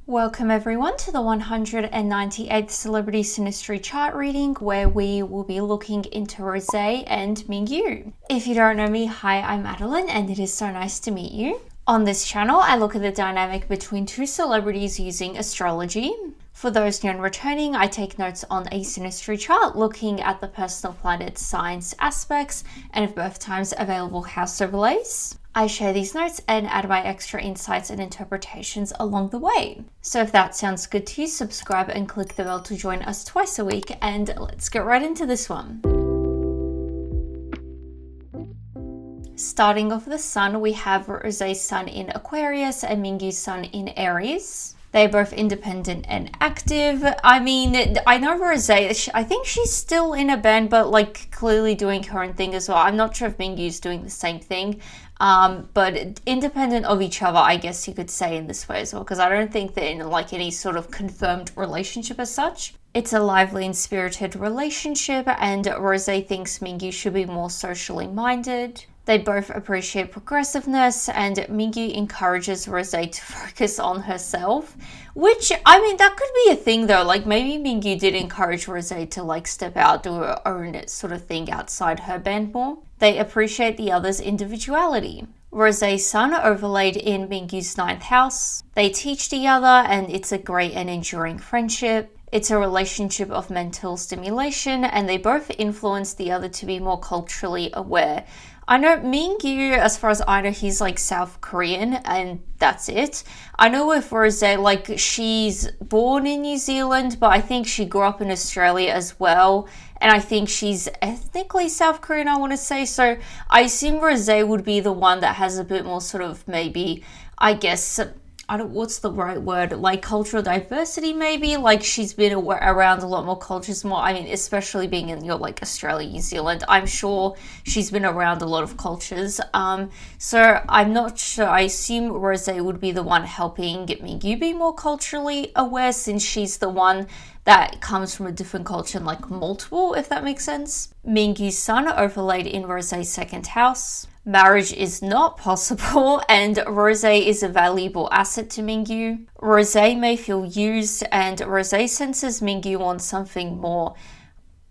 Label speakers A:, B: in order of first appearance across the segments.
A: Welcome everyone to the 198th Celebrity Synastry chart reading, where we will be looking into Rosé and Mingyu. If you don't know me, hi, I'm Madeline and it is so nice to meet you. On this channel, I look at the dynamic between two celebrities using astrology. For those new and returning, I take notes on a synastry chart looking at the personal planet signs, aspects, and if birth times available house overlays. I share these notes and add my extra insights and interpretations along the way. So if that sounds good to you, subscribe and click the bell to join us twice a week, and let's get right into this one. Starting off with the sun, we have Rosé's sun in Aquarius and Mingyu's sun in Aries. They're both independent and active. I mean, I know Rosé, I think she's still in a band, but like clearly doing her own thing as well. I'm not sure if Mingyu's doing the same thing, but independent of each other, I guess you could say in this way as well, because I don't think they're in like any sort of confirmed relationship as such. It's a lively and spirited relationship, and Rosé thinks Mingyu should be more socially minded. They both appreciate progressiveness, and Mingyu encourages Rosé to focus on herself, which, I mean, that could be a thing though. Like maybe Mingyu did encourage Rosé to like step out, do her own sort of thing outside her band more. They appreciate the other's individuality. Rosé's sun overlaid in Mingyu's 9th house. They teach the other, and it's a great and enduring friendship. It's a relationship of mental stimulation, and they both influence the other to be more culturally aware. I know Mingyu, as far as I know, he's like South Korean and that's it. I know with Rosé, like she's born in New Zealand, but I think she grew up in Australia as well. And I think she's ethnically South Korean, I want to say. So I assume Rosé would be the one that has a bit more sort of maybe, I guess, what's the right word, like cultural diversity maybe, like she's been around a lot more cultures more. I mean, especially being in like Australia, New Zealand, I'm sure she's been around a lot of cultures. So I'm not sure. I assume Rosé would be the one helping Mingyu be more culturally aware, since she's the one that comes from a different culture and like multiple, if that makes sense. Mingyu's sun overlaid in Rosé's 2nd house. Marriage is not possible, and Rosé is a valuable asset to Mingyu. Rosé may feel used, and Rosé senses Mingyu wants something more.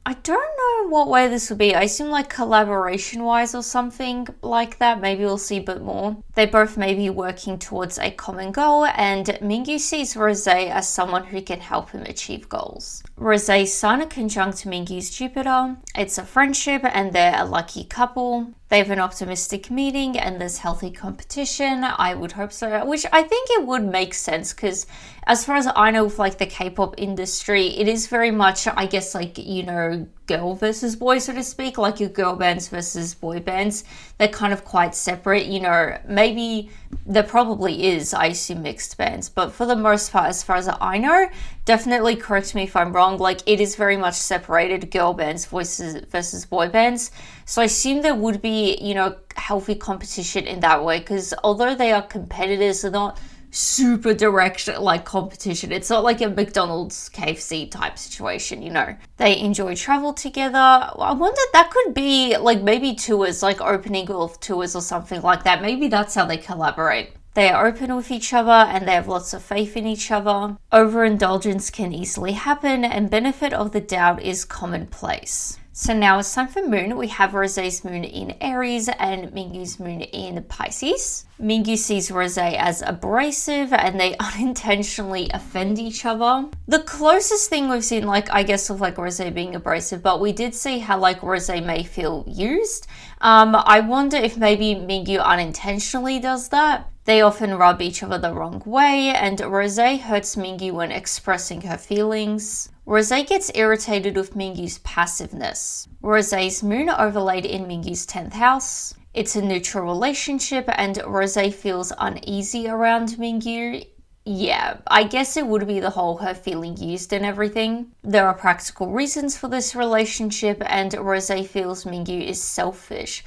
A: I don't know what way this would be. I assume like collaboration-wise or something like that. Maybe we'll see a bit more. They both may be working towards a common goal, and Mingyu sees Rosé as someone who can help him achieve goals. Rosé's sun conjunct Mingyu's Jupiter. It's a friendship, and they're a lucky couple. They have an optimistic meeting, and there's healthy competition. I would hope so, which I think it would make sense, because as far as I know with like the K-pop industry, it is very much, I guess, like, you know, girl versus boy, so to speak, like your girl bands versus boy bands. They're kind of quite separate, you know. Maybe there probably is, I assume, mixed bands, but for the most part, as far as I know, definitely correct me if I'm wrong, like it is very much separated, girl bands versus boy bands. So I assume there would be, you know, healthy competition in that way, because although they are competitors, they're not super direct like competition. It's not like a McDonald's KFC type situation, you know. They enjoy travel together. I wonder, that could be like maybe tours, like opening of tours or something like that. Maybe that's how they collaborate. They are open with each other, and they have lots of faith in each other. Overindulgence can easily happen, and benefit of the doubt is commonplace. So now it's time for moon. We have Rosé's moon in Aries and Mingyu's moon in Pisces. Mingyu sees Rosé as abrasive, and they unintentionally offend each other. The closest thing we've seen, like, I guess, of like Rosé being abrasive, but we did see how like Rosé may feel used. I wonder if maybe Mingyu unintentionally does that. They often rub each other the wrong way, and Rosé hurts Mingyu when expressing her feelings. Rosé gets irritated with Mingyu's passiveness. Rosé's moon overlaid in Mingyu's 10th house. It's a neutral relationship, and Rosé feels uneasy around Mingyu. Yeah, I guess it would be the whole her feeling used and everything. There are practical reasons for this relationship, and Rosé feels Mingyu is selfish.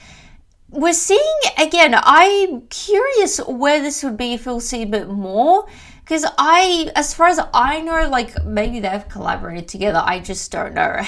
A: We're seeing, again, I'm curious where this would be if we'll see a bit more, Because as far as I know, like maybe they've collaborated together. I just don't know.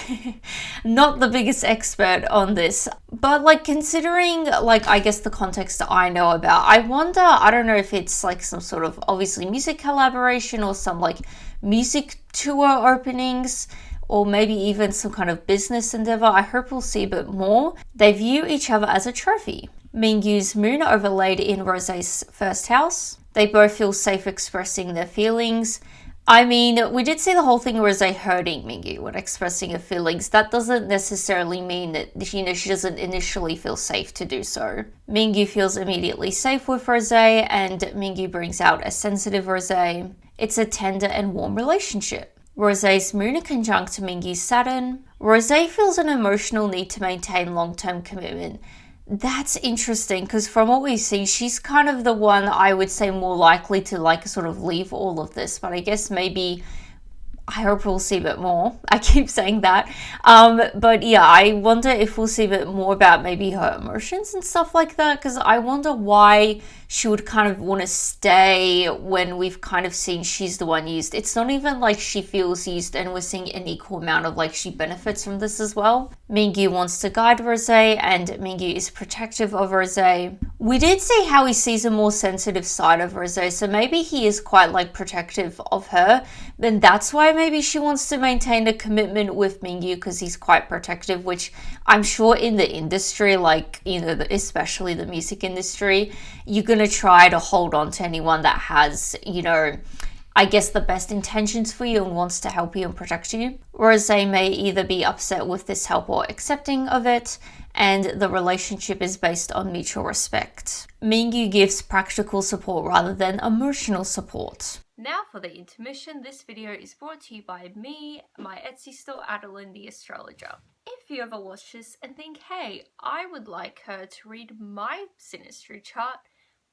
A: Not the biggest expert on this. But like considering like I guess the context I know about, I wonder, I don't know if it's like some sort of obviously music collaboration or some like music tour openings, or maybe even some kind of business endeavor. I hope we'll see a bit more. They view each other as a trophy. Mingyu's moon overlaid in Rosé's first house. They both feel safe expressing their feelings. I mean, we did see the whole thing Rosé hurting Mingyu when expressing her feelings. That doesn't necessarily mean that, she doesn't initially feel safe to do so. Mingyu feels immediately safe with Rosé, and Mingyu brings out a sensitive Rosé. It's a tender and warm relationship. Rosé's moon conjunct Mingyu's Saturn. Rosé feels an emotional need to maintain long-term commitment. That's interesting, because from what we've seen, she's kind of the one I would say more likely to like sort of leave all of this, but I guess maybe I hope we'll see a bit more. I keep saying that. But yeah, I wonder if we'll see a bit more about maybe her emotions and stuff like that, because I wonder why she would kind of want to stay when we've kind of seen she's the one used. It's not even like she feels used, and we're seeing an equal amount of like she benefits from this as well. Mingyu wants to guide Rosé, and Mingyu is protective of Rosé. We did see how he sees a more sensitive side of Rosé, so maybe he is quite like protective of her, and that's why maybe she wants to maintain a commitment with Mingyu, because he's quite protective, which I'm sure in the industry, like, you know, especially the music industry, you're going to try to hold on to anyone that has, you know, I guess the best intentions for you and wants to help you and protect you. Rosé may either be upset with this help or accepting of it, and the relationship is based on mutual respect. Mingyu gives practical support rather than emotional support. Now for the intermission, this video is brought to you by me, my Etsy store, Adeline the Astrologer. If you ever watch this and think, hey, I would like her to read my Synastry chart,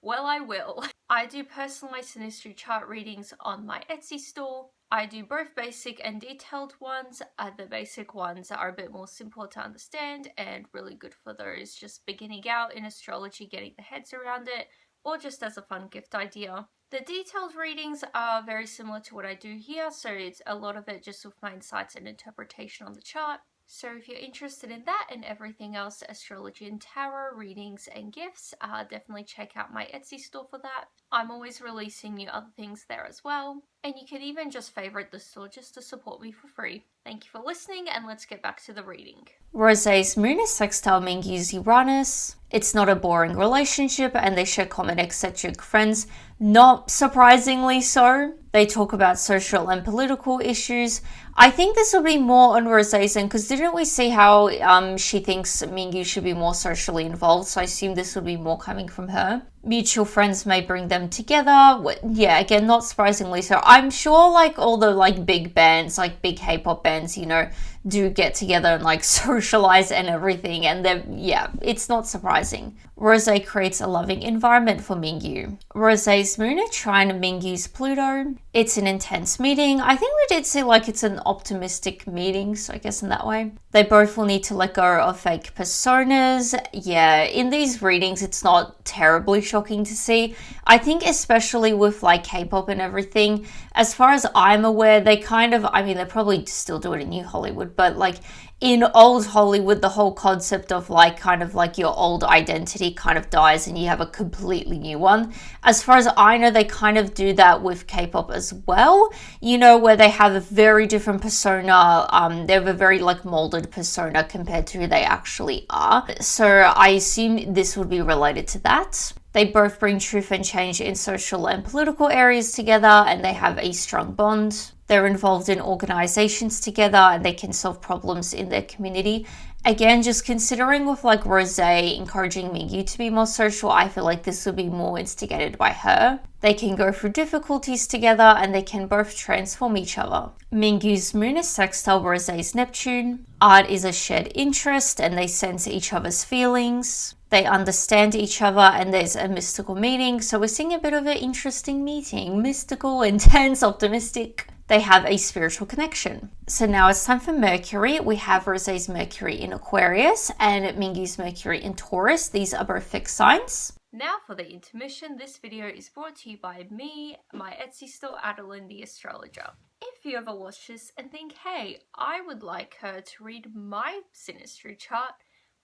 A: well, I will. I do personalized Synastry chart readings on my Etsy store. I do both basic and detailed ones. The basic ones are a bit more simple to understand and really good for those just beginning out in astrology, getting their heads around it, or just as a fun gift idea. The detailed readings are very similar to what I do here, so it's a lot of it just with my insights and interpretation on the chart. So if you're interested in that and everything else, astrology and tarot, readings and gifts, definitely check out my Etsy store for that. I'm always releasing new other things there as well. And you can even just favorite the store just to support me for free. Thank you for listening, and let's get back to the reading. Rosé's moon is sextile Mingyu's Uranus. It's not a boring relationship, and they share common eccentric friends. Not surprisingly so. They talk about social and political issues. I think this will be more on Rosé's end, because didn't we see how she thinks Mingyu should be more socially involved? So I assume this will be more coming from her. Mutual friends may bring them together. Yeah, again, not surprisingly so. I'm sure like all the like big bands, like big K-pop bands, you know, do get together and like socialize and everything, and yeah, it's not surprising. Rosé creates a loving environment for Mingyu. Rosé's moon is trine Mingyu's Pluto. It's an intense meeting. I think we did see like it's an optimistic meeting, so I guess in that way. They both will need to let go of fake personas. Yeah, in these readings, it's not terribly shocking to see. I think especially with like K-pop and everything, as far as I'm aware, they kind of, I mean, they probably still do it in New Hollywood, but like in old Hollywood, the whole concept of like kind of like your old identity kind of dies and you have a completely new one. As far as I know, they kind of do that with K-pop as well, you know, where they have a very different persona. They have a very like molded persona compared to who they actually are. So I assume this would be related to that. They both bring truth and change in social and political areas together, and they have a strong bond. They're involved in organizations together, and they can solve problems in their community. Again, just considering with like Rosé encouraging Mingyu to be more social, I feel like this would be more instigated by her. They can go through difficulties together, and they can both transform each other. Mingyu's moon is sextile Rosé's Neptune. Art is a shared interest, and they sense each other's feelings. They understand each other, and there's a mystical meeting. So we're seeing a bit of an interesting meeting. Mystical, intense, optimistic. They have a spiritual connection. So now it's time for Mercury. We have Rosé's Mercury in Aquarius and Mingyu's Mercury in Taurus. These are both fixed signs. Now for the intermission, this video is brought to you by me, my Etsy store, Adeline the Astrologer. If you ever watch this and think, hey, I would like her to read my Synastry chart,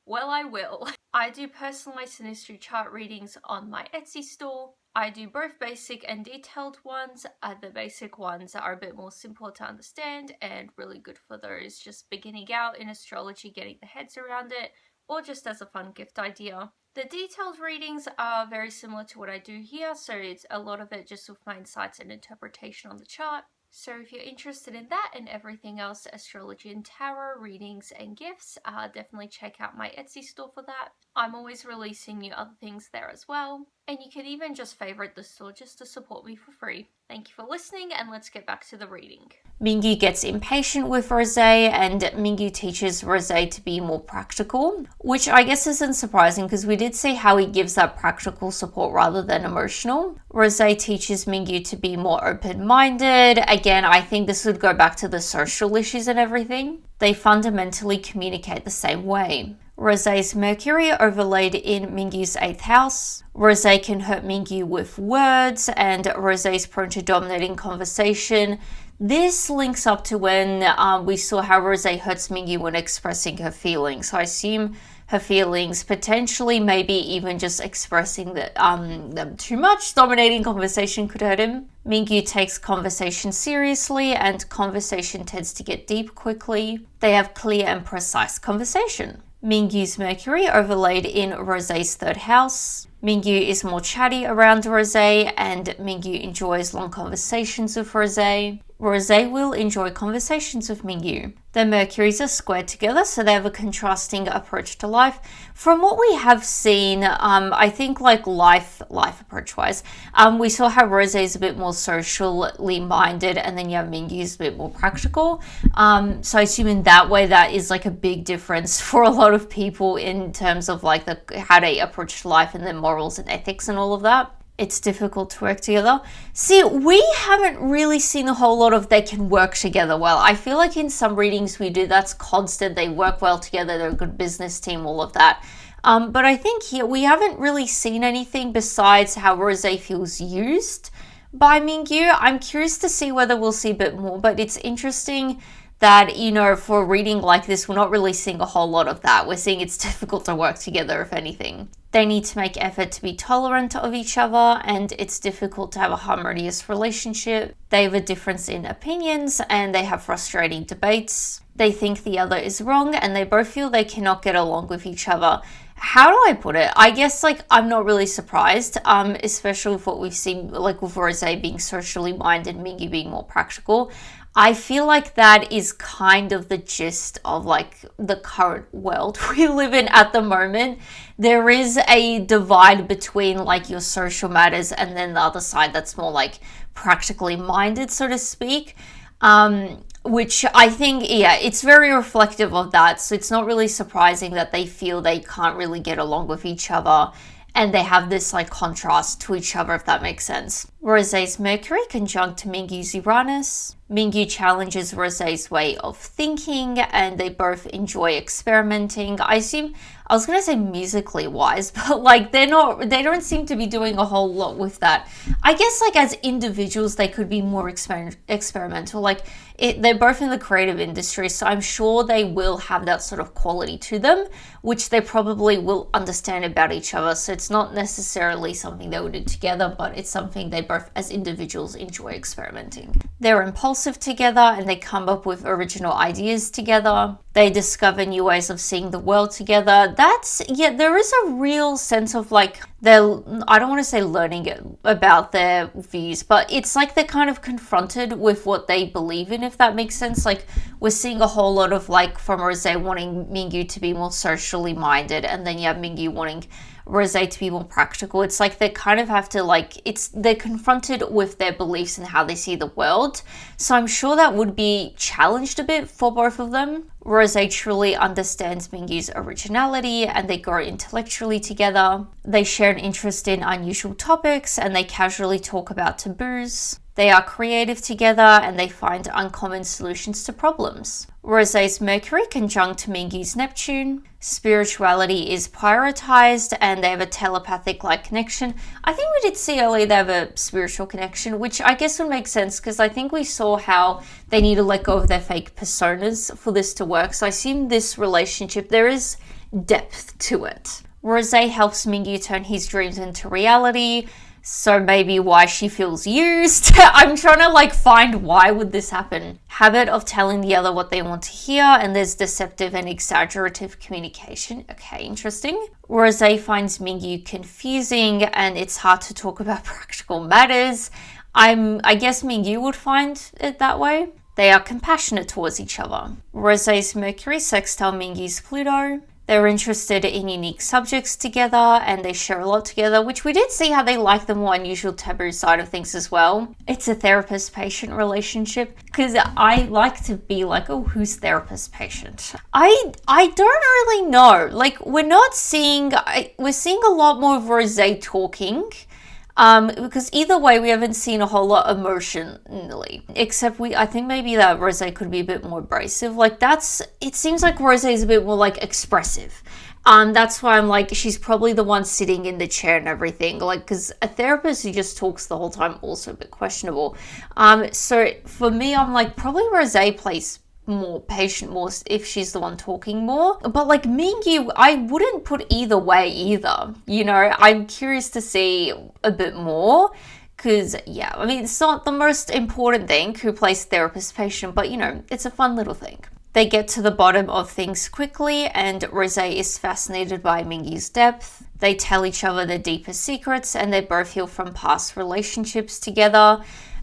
A: well, I will. I do personalized Synastry chart readings on my Etsy store. I do both basic and detailed ones. The basic ones are a bit more simple to understand and really good for those just beginning out in astrology, getting their heads around it, or just as a fun gift idea. The detailed readings are very similar to what I do here, so it's a lot of it just with my insights and interpretation on the chart. So if you're interested in that and everything else, astrology and tarot, readings and gifts, definitely check out my Etsy store for that. I'm always releasing new other things there as well. And you can even just favorite the store just to support me for free. Thank you for listening, and let's get back to the reading. Mingyu gets impatient with Rosé, and Mingyu teaches Rosé to be more practical, which I guess isn't surprising because we did see how he gives that practical support rather than emotional. Rosé teaches Mingyu to be more open-minded. Again, I think this would go back to the social issues and everything. They fundamentally communicate the same way. Rosé's Mercury overlaid in Mingyu's 8th house. Rosé can hurt Mingyu with words, and Rosé's prone to dominating conversation. This links up to when we saw how Rosé hurts Mingyu when expressing her feelings. So I assume her feelings, potentially maybe even just expressing them too much, dominating conversation could hurt him. Mingyu takes conversation seriously, and conversation tends to get deep quickly. They have clear and precise conversation. Mingyu's Mercury overlaid in Rosé's 3rd house. Mingyu is more chatty around Rosé, and Mingyu enjoys long conversations with Rosé. Rosé will enjoy conversations with Mingyu. Their Mercuries are squared together, so they have a contrasting approach to life. From what we have seen, I think like life approach-wise, we saw how Rosé is a bit more socially minded, and then you have Mingyu is a bit more practical. So I assume in that way, that is like a big difference for a lot of people in terms of like how they approach life and their morals and ethics and all of that. It's difficult to work together. See, we haven't really seen a whole lot of they can work together well. I feel like in some readings we do, that's constant. They work well together. They're a good business team, all of that. But I think here we haven't really seen anything besides how Rosé feels used by Mingyu. I'm curious to see whether we'll see a bit more, but it's interesting that, you know, for a reading like this, we're not really seeing a whole lot of that. We're seeing it's difficult to work together, if anything. They need to make effort to be tolerant of each other, and it's difficult to have a harmonious relationship. They have a difference in opinions, and they have frustrating debates. They think the other is wrong, and they both feel they cannot get along with each other. How do I put it? I guess, like, I'm not really surprised, especially with what we've seen, like, with Rosé being socially minded, Mingyu being more practical. I feel like that is kind of the gist of like the current world we live in at the moment. There is a divide between like your social matters and then the other side that's more like practically minded, so to speak. Which I think, yeah, it's very reflective of that. So it's not really surprising that they feel they can't really get along with each other. And they have this like contrast to each other, if that makes sense. Rosé's Mercury conjunct Mingyu's Uranus. Mingyu challenges Rosé's way of thinking, and they both enjoy experimenting. I was gonna say musically wise, but like they don't seem to be doing a whole lot with that. I guess like as individuals they could be more experimental. Like they're both in the creative industry, so I'm sure they will have that sort of quality to them, which they probably will understand about each other. So it's not necessarily something they would do together, but it's something they both as individuals enjoy experimenting. They're impulsive together, and they come up with original ideas together. They discover new ways of seeing the world together. There is a real sense of like, I don't want to say learning about their views, but it's like they're kind of confronted with what they believe in, if that makes sense. Like we're seeing a whole lot of like from Rosé wanting Mingyu to be more socially minded, and then you have Mingyu wanting Rosé to be more practical. It's like they kind of have to they're confronted with their beliefs and how they see the world. So I'm sure that would be challenged a bit for both of them. Rosé truly understands Mingyu's originality, and they grow intellectually together. They share an interest in unusual topics, and they casually talk about taboos. They are creative together and they find uncommon solutions to problems. Rosé's Mercury conjunct Mingyu's Neptune. Spirituality is prioritized and they have a telepathic-like connection. I think we did see earlier they have a spiritual connection, which I guess would make sense because I think we saw how they need to let go of their fake personas for this to work. So I assume this relationship, there is depth to it. Rosé helps Mingyu turn his dreams into reality. So maybe why she feels used. I'm trying to find why would this happen. Habit of telling the other what they want to hear, and there's deceptive and exaggerative communication. Okay, interesting. Rosé finds Mingyu confusing and it's hard to talk about practical matters. I guess Mingyu would find it that way. They are compassionate towards each other. Rosé's Mercury sextile Mingyu's Pluto. They're interested in unique subjects together and they share a lot together, which we did see how they like the more unusual taboo side of things as well. It's a therapist-patient relationship because I like to be like, oh, who's therapist-patient? I don't really know. We're seeing a lot more of Rosé talking. Because either way, we haven't seen a whole lot emotionally, except I think maybe that Rosé could be a bit more abrasive. It seems like Rosé is a bit more expressive. That's why I'm she's probably the one sitting in the chair and everything. Because a therapist who just talks the whole time, also a bit questionable. So for me, I'm probably Rosé plays more patient, more if she's the one talking more. But Mingyu, I wouldn't put either way either. I'm curious to see a bit more because it's not the most important thing who plays therapist patient, but it's a fun little thing. They get to the bottom of things quickly and Rosé is fascinated by Mingyu's depth. They tell each other their deepest secrets and they both heal from past relationships together.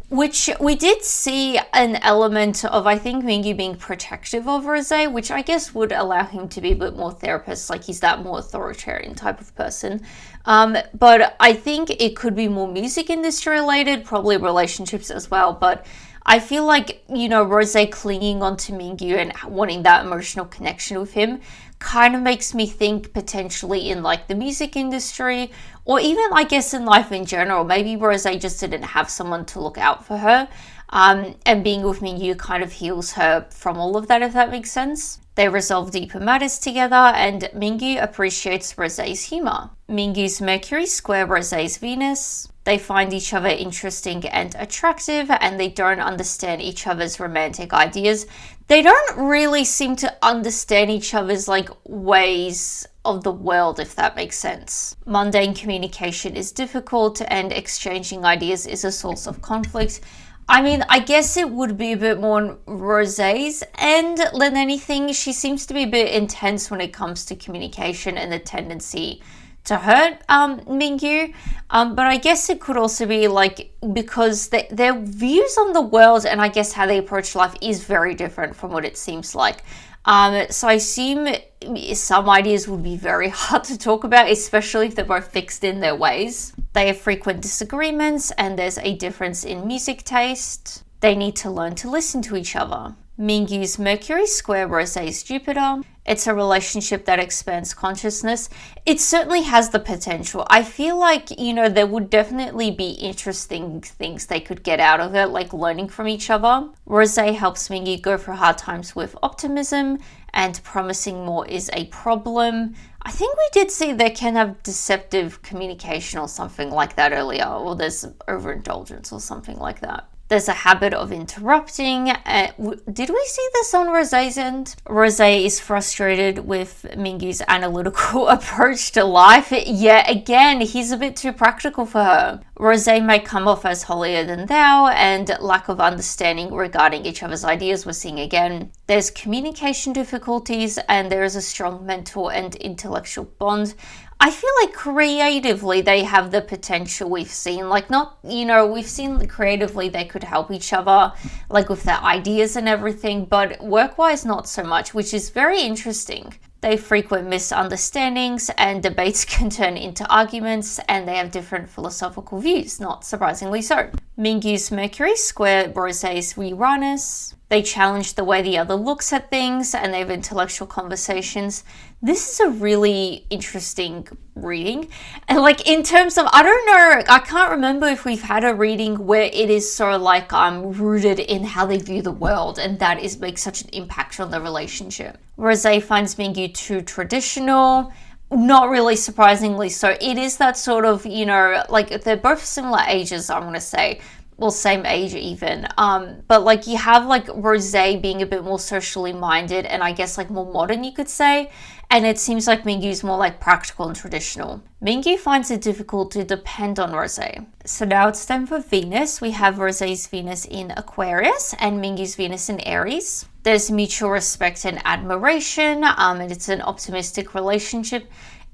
A: Which we did see an element of, I think, Mingyu being protective of Rosé, which I guess would allow him to be a bit more therapist, he's that more authoritarian type of person. But I think it could be more music industry related, probably relationships as well. But I feel Rosé clinging onto Mingyu and wanting that emotional connection with him kind of makes me think potentially in the music industry or even I guess in life in general. Maybe Rosé just didn't have someone to look out for her and being with Mingyu kind of heals her from all of that, if that makes sense. They resolve deeper matters together and Mingyu appreciates Rosé's humor. Mingyu's Mercury square Rosé's Venus. They find each other interesting and attractive and they don't understand each other's romantic ideas. They don't really seem to understand each other's ways of the world, if that makes sense. Mundane communication is difficult and exchanging ideas is a source of conflict. I guess it would be a bit more on Rosé's end than anything. She seems to be a bit intense when it comes to communication and the tendency to hurt Mingyu. But I guess it could also be because their views on the world and I guess how they approach life is very different from what it seems like. So I assume some ideas would be very hard to talk about, especially if they're both fixed in their ways. They have frequent disagreements and there's a difference in music taste. They need to learn to listen to each other. Mingyu's Mercury square Rosé's Jupiter. It's a relationship that expands consciousness. It certainly has the potential. I feel there would definitely be interesting things they could get out of it, learning from each other. Rosé helps Mingyu go through hard times with optimism and promising more is a problem. I think we did see they can have deceptive communication or something like that earlier, or there's overindulgence or something like that. There's a habit of interrupting. Did we see this on Rosé's end? Rosé is frustrated with Mingyu's analytical approach to life. Yet again, he's a bit too practical for her. Rosé may come off as holier than thou and lack of understanding regarding each other's ideas we're seeing again. There's communication difficulties and there is a strong mental and intellectual bond. I feel creatively they have the potential we've seen. We've seen creatively they could help each other, with their ideas and everything, but work-wise not so much, which is very interesting. They frequent misunderstandings and debates can turn into arguments and they have different philosophical views, not surprisingly so. Mingyu's Mercury square Rosé's Uranus. They challenge the way the other looks at things, and they have intellectual conversations. This is a really interesting reading. And like in terms of, I don't know, I can't remember if we've had a reading where it is so like rooted in how they view the world, and that is makes such an impact on the relationship. Rosé finds Mingyu too traditional. Not really surprisingly so. It is that sort of, you know, like they're both similar ages, I'm going to say. Well, same age even. But like you have like Rosé being a bit more socially minded and I guess like more modern, you could say. And it seems like Mingyu's more like practical and traditional. Mingyu finds it difficult to depend on Rosé. So now it's time for Venus. We have Rosé's Venus in Aquarius and Mingyu's Venus in Aries. There's mutual respect and admiration, and it's an optimistic relationship.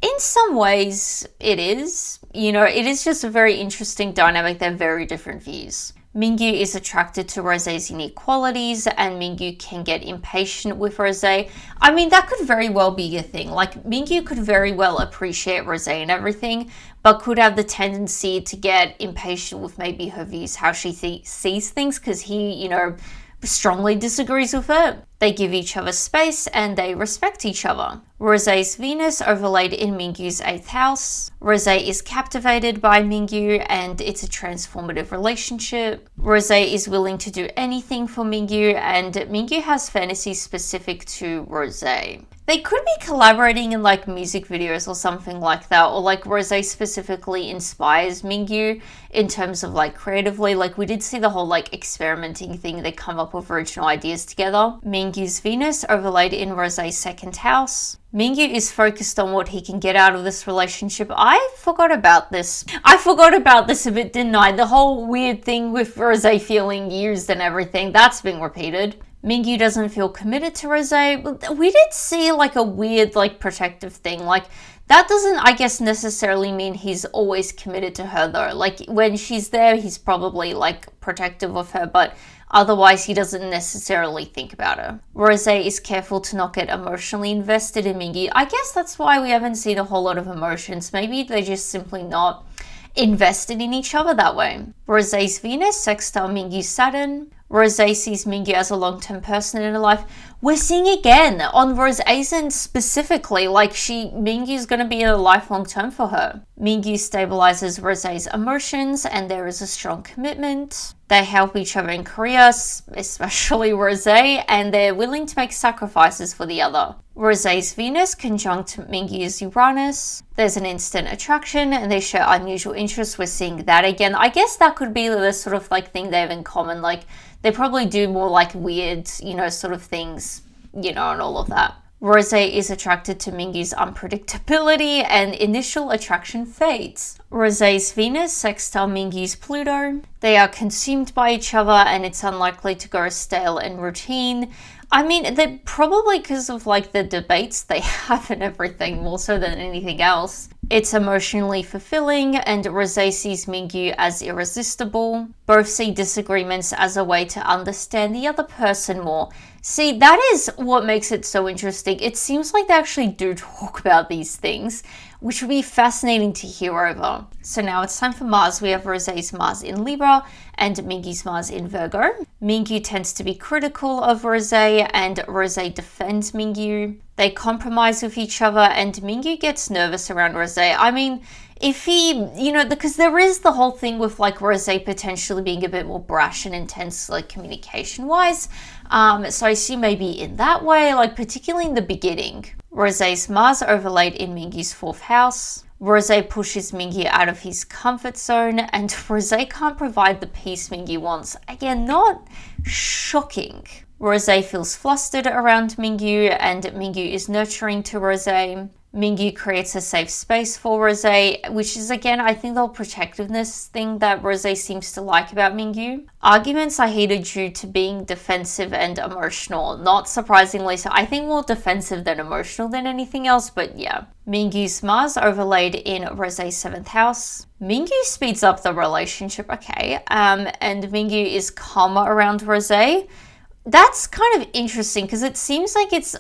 A: In some ways, it is. You know, it is just a very interesting dynamic. They're very different views. Mingyu is attracted to Rosé's unique qualities, and Mingyu can get impatient with Rosé. I mean, that could very well be a thing. Like, Mingyu could very well appreciate Rosé and everything, but could have the tendency to get impatient with maybe her views, how she sees things, because he, you know, strongly disagrees with her. They give each other space and they respect each other. Rosé's Venus overlaid in Mingyu's 8th house. Rosé is captivated by Mingyu and it's a transformative relationship. Rosé is willing to do anything for Mingyu and Mingyu has fantasies specific to Rosé. They could be collaborating in like music videos or something like that, or like Rosé specifically inspires Mingyu in terms of like creatively. Like we did see the whole like experimenting thing, they come up with original ideas together. Mingyu's Venus overlaid in Rosé's 2nd house. Mingyu is focused on what he can get out of this relationship. I forgot about this a bit, didn't I? The whole weird thing with Rosé feeling used and everything, that's been repeated. Mingyu doesn't feel committed to Rosé. We did see like a weird like protective thing. Like that doesn't, I guess, necessarily mean he's always committed to her though. Like when she's there, he's probably like protective of her, but otherwise he doesn't necessarily think about her. Rosé is careful to not get emotionally invested in Mingyu. I guess that's why we haven't seen a whole lot of emotions. Maybe they're just simply not invested in each other that way. Rosé's Venus sextile Mingyu's Saturn. Rosé sees Mingyu as a long-term person in her life. We're seeing again on Rosé's end specifically, like Mingyu's going to be a lifelong term for her. Mingyu stabilizes Rosé's emotions and there is a strong commitment. They help each other in career, especially Rosé, and they're willing to make sacrifices for the other. Rosé's Venus conjunct Mingyu's Uranus. There's an instant attraction and they share unusual interests. We're seeing that again. I guess that could be the sort of like thing they have in common. Like they probably do more like weird, you know, sort of things, you know, and all of that. Rosé is attracted to Mingyu's unpredictability and initial attraction fades. Rosé's Venus sextile Mingyu's Pluto. They are consumed by each other and it's unlikely to go stale and routine. I mean, they're probably because of like the debates they have and everything more so than anything else. It's emotionally fulfilling and Rosé sees Mingyu as irresistible. Both see disagreements as a way to understand the other person more. See, that is what makes it so interesting. It seems like they actually do talk about these things, which would be fascinating to hear over. So now it's time for Mars. We have Rosé's Mars in Libra and Mingyu's Mars in Virgo. Mingyu tends to be critical of Rosé and Rosé defends Mingyu. They compromise with each other and Mingyu gets nervous around Rosé. I mean, if he, you know, because there is the whole thing with like Rosé potentially being a bit more brash and intense, like communication wise. So I assume maybe in that way, like particularly in the beginning. Rosé's Mars overlaid in Mingyu's 4th house. Rosé pushes Mingyu out of his comfort zone and Rosé can't provide the peace Mingyu wants. Again, not shocking. Rosé feels flustered around Mingyu and Mingyu is nurturing to Rosé. Mingyu creates a safe space for Rosé, which is again, I think the whole protectiveness thing that Rosé seems to like about Mingyu. Arguments are heated due to being defensive and emotional, not surprisingly. So I think more defensive than emotional than anything else, but yeah. Mingyu's Mars overlaid in Rosé's 7th house. Mingyu speeds up the relationship, okay, and Mingyu is calmer around Rosé. That's kind of interesting because it seems like it's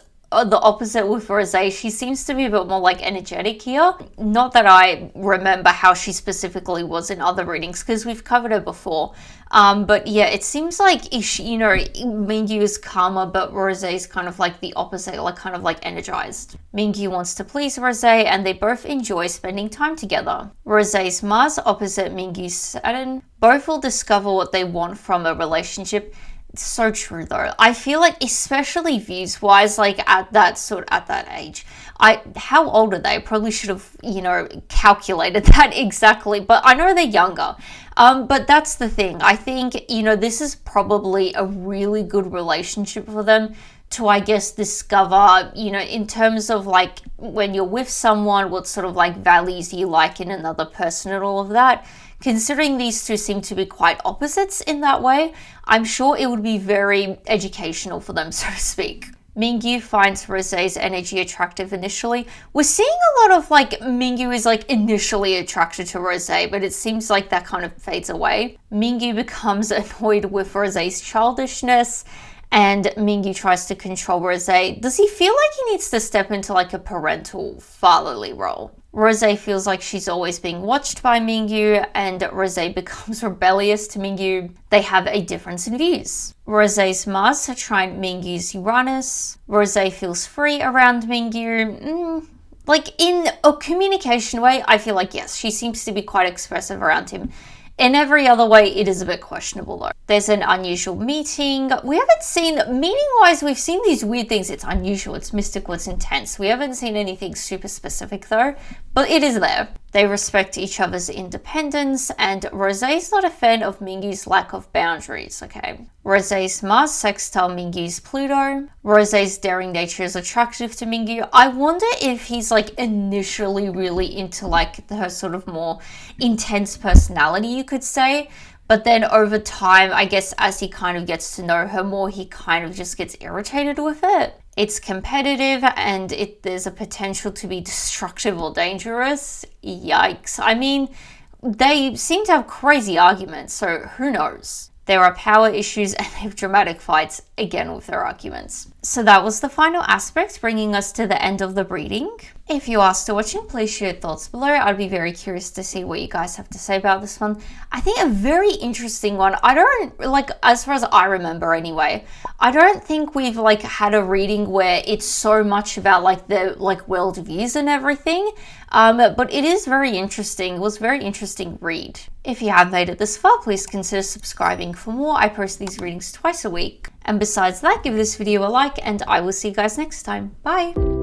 A: the opposite with Rosé. She seems to be a bit more like energetic here. Not that I remember how she specifically was in other readings because we've covered her before. But yeah, it seems like, Mingyu is calmer, but Rosé is kind of like the opposite, like kind of like energized. Mingyu wants to please Rosé, and they both enjoy spending time together. Rosé's Mars opposite Mingyu's Saturn. Both will discover what they want from a relationship. It's so true though. I feel like, especially views wise, like at that age, how old are they? Probably should have, calculated that exactly, but I know they're younger. But that's the thing. I think, this is probably a really good relationship for them to, I guess, discover, in terms of like when you're with someone, what sort of like values you like in another person and all of that. Considering these two seem to be quite opposites in that way, I'm sure it would be very educational for them, so to speak. Mingyu finds Rosé's energy attractive initially. We're seeing a lot of like Mingyu is like initially attracted to Rosé, but it seems like that kind of fades away. Mingyu becomes annoyed with Rosé's childishness, and Mingyu tries to control Rosé. Does he feel like he needs to step into like a parental fatherly role? Rosé feels like she's always being watched by Mingyu, and Rosé becomes rebellious to Mingyu. They have a difference in views. Rosé's Mars trine Mingyu's Uranus. Rosé feels free around Mingyu. Like in a communication way, I feel like yes, she seems to be quite expressive around him. In every other way, it is a bit questionable though. There's an unusual meeting. We haven't seen, meaning-wise, we've seen these weird things. It's unusual, it's mystical, it's intense. We haven't seen anything super specific though, but it is there. They respect each other's independence, and Rosé's not a fan of Mingyu's lack of boundaries, okay? Rosé's Mars sextile Mingyu's Pluto. Rosé's daring nature is attractive to Mingyu. I wonder if he's like initially really into like her sort of more intense personality, you could say. But then over time, I guess as he kind of gets to know her more, he kind of just gets irritated with it. It's competitive, and there's a potential to be destructive or dangerous. Yikes. I mean, they seem to have crazy arguments, so who knows? There are power issues, and they have dramatic fights, again with their arguments. So that was the final aspect, bringing us to the end of the reading. If you are still watching, please share your thoughts below. I'd be very curious to see what you guys have to say about this one. I think a very interesting one. I don't, like, as far as I remember anyway, I don't think we've, like, had a reading where it's so much about, like, the, like, world views and everything. But it is very interesting. It was a very interesting read. If you have made it this far, please consider subscribing for more. I post these readings twice a week. And besides that, give this video a like, and I will see you guys next time. Bye!